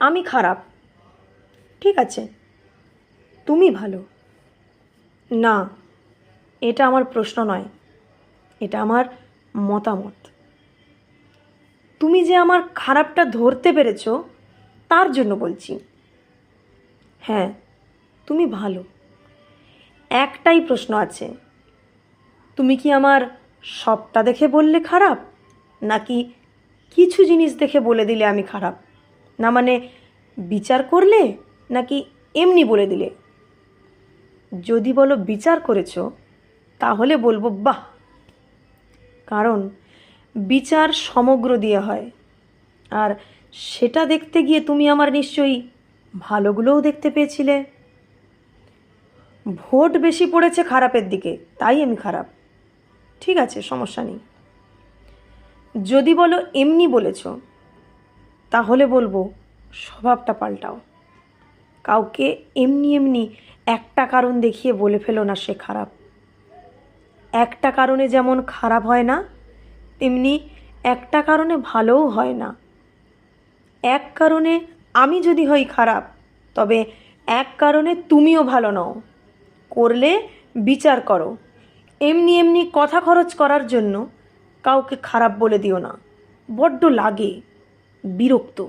আমি খারাপ, ঠিক আছে, তুমি ভালো। না, এটা আমার প্রশ্ন নয়, এটা আমার মতামত। তুমি যে আমার খারাপটা ধরতে পেরেছো তার জন্য বলছি। হ্যাঁ, তুমি ভালো। একটাই প্রশ্ন আছে, তুমি কি আমার সবটা দেখে বললে খারাপ, নাকি কিছু জিনিস দেখে বলে দিলে আমি খারাপ? না মানে বিচার করলে, নাকি এমনি বলে দিলে? যদি বলো বিচার করেছো, তাহলে বলবো বাহ, কারণ বিচার সমগ্র দিয়ে হয়। আর সেটা দেখতে গিয়ে তুমি আমার নিশ্চয়ই ভালোগুলোও দেখতে পেয়েছিলে। ভোট বেশি পড়েছে খারাপের দিকে, তাই আমি খারাপ। ঠিক আছে, সমস্যা নেই। যদি বলো এমনি বলেছো, তাহলে বলবো স্বভাবটা পাল্টাও। কাউকে এমনি এমনি একটা কারণ দেখিয়ে বলে ফেলো না সে খারাপ। একটা কারণে যেমন খারাপ হয় না, তেমনি একটা কারণে ভালোও হয় না। এক কারণে আমি যদি হই খারাপ, তবে এক কারণে তুমিও ভালো নও। করলে বিচার করো। এমনি এমনি কথা খরচ করার জন্য কাউকে খারাপ বলে দিও না, বড্ড লাগে, বিরক্ত।